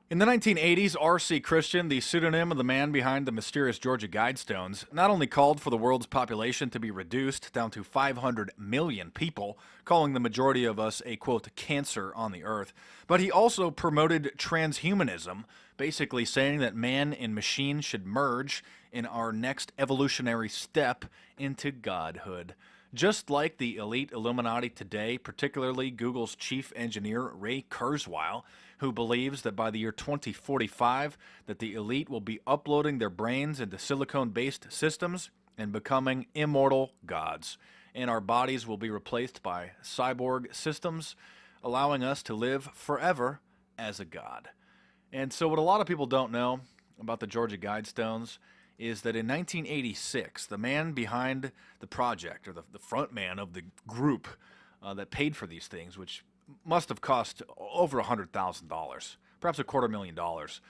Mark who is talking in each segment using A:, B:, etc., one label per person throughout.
A: In the 1980s, R.C. Christian, the pseudonym of the man behind the mysterious Georgia Guidestones, not only called for the world's population to be reduced down to 500 million people, calling the majority of us a, quote, cancer on the earth, but he also promoted transhumanism, basically saying that man and machine should merge in our next evolutionary step into godhood. Just like the elite Illuminati today, particularly Google's chief engineer Ray Kurzweil, who believes that by the year 2045 that the elite will be uploading their brains into silicone-based systems and becoming immortal gods, and our bodies will be replaced by cyborg systems, allowing us to live forever as a god. And so what a lot of people don't know about the Georgia Guidestones is that in 1986, the man behind the project, or the front man of the group that paid for these things, which must have cost over $100,000, perhaps $250,000,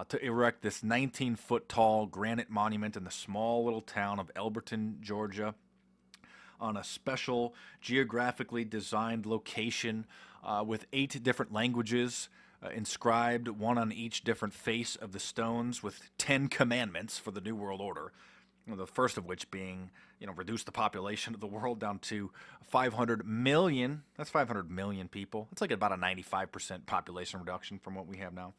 A: to erect this 19-foot tall granite monument in the small little town of Elberton, Georgia, on a special geographically designed location with 8 different languages inscribed, one on each different face of the stones, with 10 commandments for the New World Order. The first of which being, reduce the population of the world down to 500 million. That's 500 million people. It's like about a 95% population reduction from what we have now.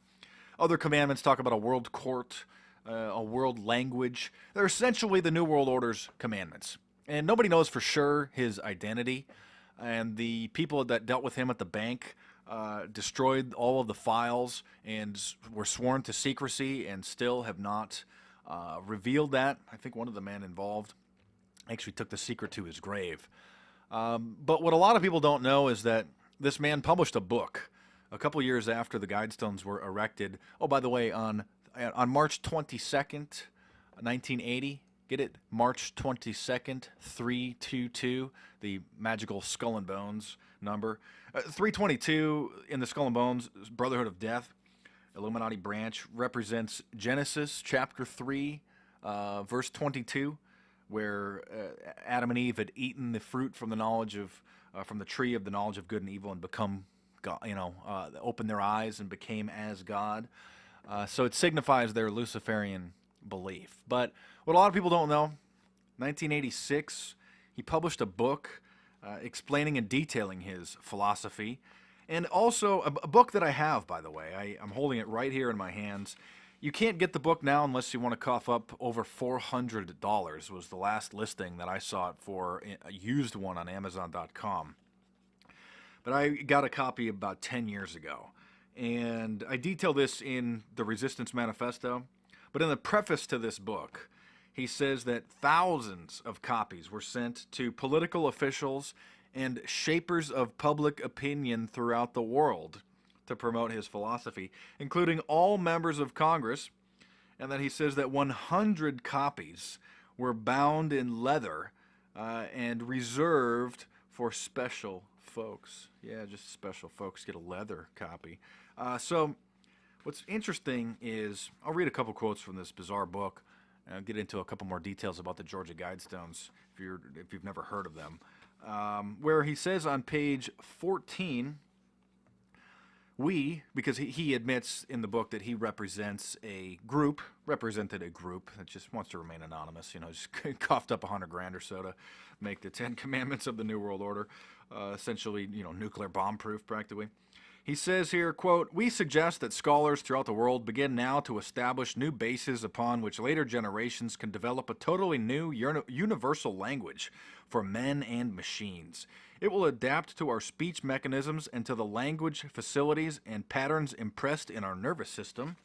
A: Other commandments talk about a world court, a world language. They're essentially the New World Order's commandments. And nobody knows for sure his identity. And the people that dealt with him at the bank destroyed all of the files and were sworn to secrecy and still have not revealed that. I think one of the men involved actually took the secret to his grave. But what a lot of people don't know is that this man published a book a couple years after the Guidestones were erected. Oh, by the way, on March 22nd, 1980, get it? March 22nd, 322, the magical Skull and Bones number. 322 in the Skull and Bones, Brotherhood of Death, Illuminati branch, represents Genesis chapter 3, verse 22, where Adam and Eve had eaten the fruit from the knowledge of, from the tree of the knowledge of good and evil and become, God, opened their eyes and became as God. So it signifies their Luciferian belief. But what a lot of people don't know, 1986, he published a book explaining and detailing his philosophy. And also a book that I have, by the way. I'm holding it right here in my hands. You can't get the book now unless you want to cough up over $400 was the last listing that I saw it for, a used one on Amazon.com. But I got a copy about 10 years ago. And I detail this in the Resistance Manifesto. But in the preface to this book, he says that thousands of copies were sent to political officials and shapers of public opinion throughout the world to promote his philosophy, including all members of Congress, and that he says that 100 copies were bound in leather and reserved for special folks. Yeah, just special folks get a leather copy. So what's interesting is, I'll read a couple quotes from this bizarre book, and I'll get into a couple more details about the Georgia Guidestones if you've never heard of them. Where he says on page 14, because he admits in the book that he represented a group that just wants to remain anonymous, just coughed up $100,000 or so to make the 10 Commandments of the New World Order, essentially, nuclear bomb proof practically. He says here, quote, "We suggest that scholars throughout the world begin now to establish new bases upon which later generations can develop a totally new universal language for men and machines. It will adapt to our speech mechanisms and to the language facilities and patterns impressed in our nervous system.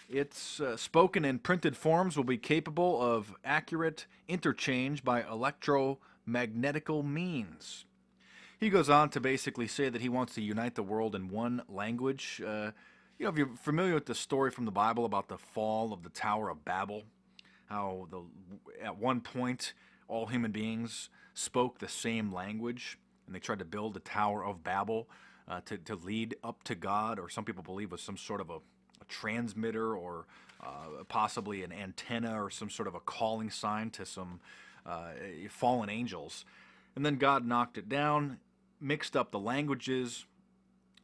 A: Its spoken and printed forms will be capable of accurate interchange by electromagnetical means." He goes on to basically say that he wants to unite the world in one language. If you're familiar with the story from the Bible about the fall of the Tower of Babel, how at one point all human beings spoke the same language, and they tried to build the Tower of Babel to lead up to God, or some people believe was some sort of a transmitter, or possibly an antenna, or some sort of a calling sign to some fallen angels. And then God knocked it down, mixed up the languages,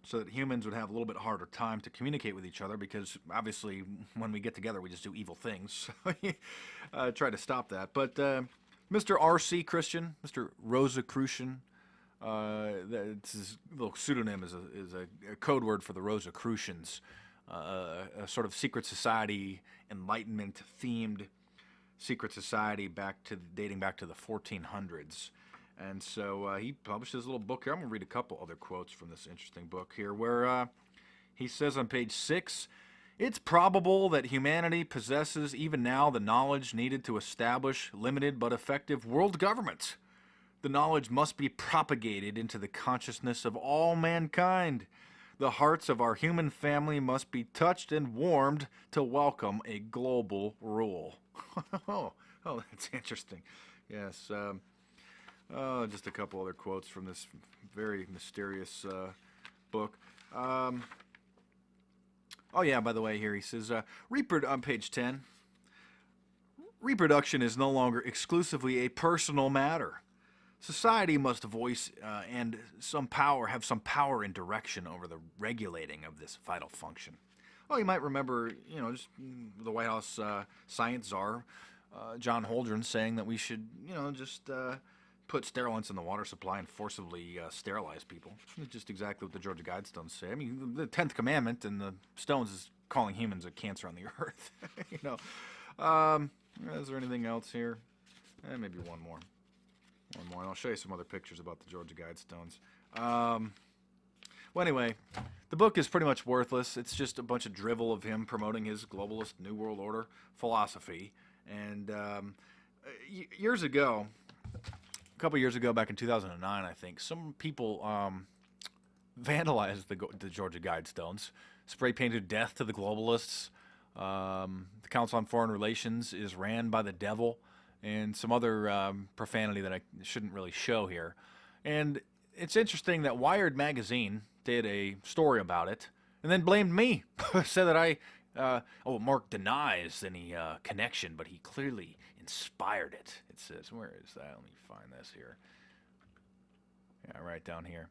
A: so that humans would have a little bit harder time to communicate with each other, because obviously when we get together we just do evil things. So he tried to stop that. But Mr. R.C. Christian, Mr. Rosicrucian, that's his little pseudonym, is a code word for the Rosicrucians, a sort of secret society, Enlightenment themed secret society dating back to the 1400s. And so he published his little book here. I'm going to read a couple other quotes from this interesting book here, where he says on page 6, "It's probable that humanity possesses even now the knowledge needed to establish limited but effective world government. The knowledge must be propagated into the consciousness of all mankind. The hearts of our human family must be touched and warmed to welcome a global rule." Oh, that's interesting. Yes. Just a couple other quotes from this very mysterious book. Oh, yeah, by the way, here he says, on page 10, "Reproduction is no longer exclusively a personal matter. Society must voice and have some power and direction over the regulating of this vital function." Well, you might remember, just the White House science czar, John Holdren, saying that we should, just put sterilants in the water supply and forcibly sterilize people. It's just exactly what the Georgia Guidestones say. I mean, the 10th commandment in the stones is calling humans a cancer on the earth. Is there anything else here? Maybe one more. And I'll show you some other pictures about the Georgia Guidestones. Well, anyway, the book is pretty much worthless. It's just a bunch of drivel of him promoting his globalist New World Order philosophy. And years ago, a couple years ago, back in 2009, I think, some people vandalized the Georgia Guidestones, spray painted "Death to the Globalists." The Council on Foreign Relations is ran by the devil, and some other profanity that I shouldn't really show here. And it's interesting that Wired magazine did a story about it and then blamed me. Said that Mark denies any connection, but he clearly inspired it. It says, where is that? Let me find this here. Yeah, right down here.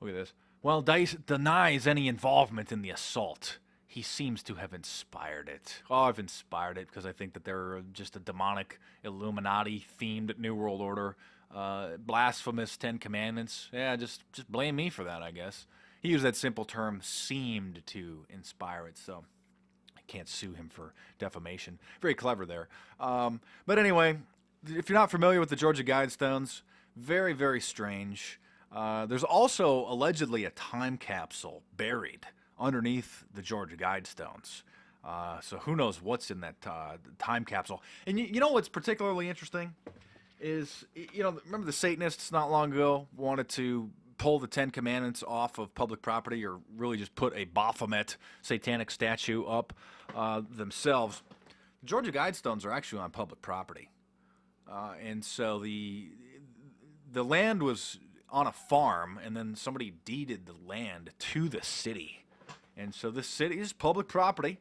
A: Look at this. While Dice denies any involvement in the assault, he seems to have inspired it. Oh, I've inspired it because I think that they're just a demonic Illuminati-themed New World Order, blasphemous 10 Commandments. Yeah, just blame me for that, I guess. He used that simple term, "seemed to inspire it," so I can't sue him for defamation. Very clever there. But anyway, if you're not familiar with the Georgia Guidestones, very, very strange. There's also allegedly a time capsule buried underneath the Georgia Guidestones. So who knows what's in that time capsule. And you know what's particularly interesting is, remember the Satanists not long ago wanted to pull the 10 Commandments off of public property, or really just put a Baphomet satanic statue up themselves. The Georgia Guidestones are actually on public property. And so the land was on a farm, and then somebody deeded the land to the city. And so this city is public property.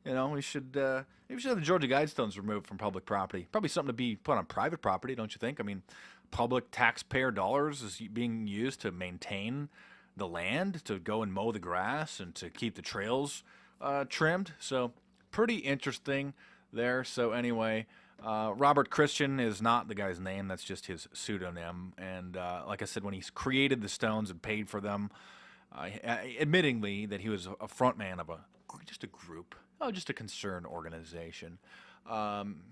A: We should have the Georgia Guidestones removed from public property. Probably something to be put on private property, don't you think? I mean, public taxpayer dollars is being used to maintain the land, to go and mow the grass, and to keep the trails trimmed. So pretty interesting there. So anyway, Robert Christian is not the guy's name. That's just his pseudonym. And like I said, when he created the stones and paid for them, admittingly that he was a front man of just a group, just a concerned organization.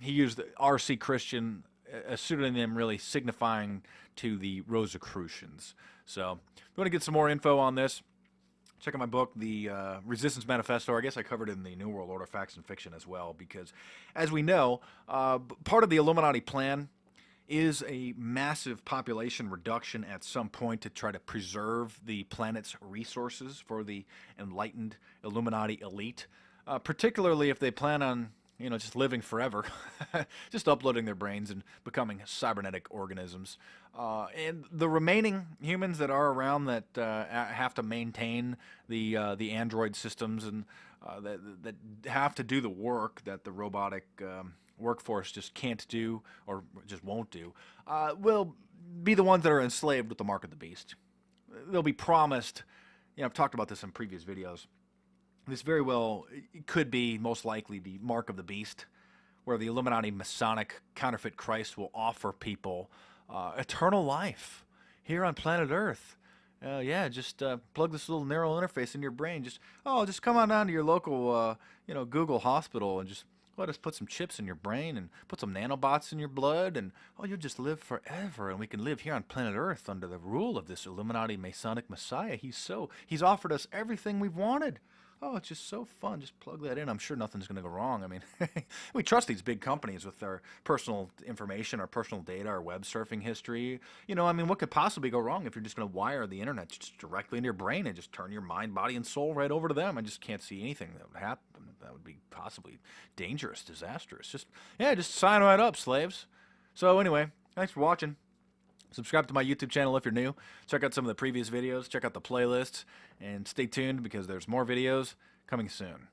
A: He used R.C. Christian, a pseudonym really signifying to the Rosicrucians. So if you want to get some more info on this, check out my book, The Resistance Manifesto. I guess I covered it in the New World Order Facts and Fiction as well, because as we know, part of the Illuminati plan is a massive population reduction at some point to try to preserve the planet's resources for the enlightened Illuminati elite, particularly if they plan on just living forever, just uploading their brains and becoming cybernetic organisms. And the remaining humans that are around that have to maintain the android systems and that have to do the work that the robotic workforce just can't do, or just won't do, will be the ones that are enslaved with the mark of the beast. they'll be promised. I've talked about this in previous videos. This very well could be, most likely, the mark of the beast, where the Illuminati Masonic counterfeit Christ will offer people eternal life here on planet Earth. Just plug this little neural interface in your brain. Just come on down to your local, Google hospital and just let us put some chips in your brain and put some nanobots in your blood, and you'll just live forever, and we can live here on planet Earth under the rule of this Illuminati Masonic Messiah. He's offered us everything we've wanted. Oh, it's just so fun. Just plug that in. I'm sure nothing's going to go wrong. I mean, we trust these big companies with our personal information, our personal data, our web surfing history. What could possibly go wrong if you're just going to wire the internet just directly into your brain and just turn your mind, body, and soul right over to them? I just can't see anything that would happen. That would be possibly dangerous, disastrous. Just sign right up, slaves. So anyway, thanks for watching. Subscribe to my YouTube channel if you're new. Check out some of the previous videos. Check out the playlists. And stay tuned because there's more videos coming soon.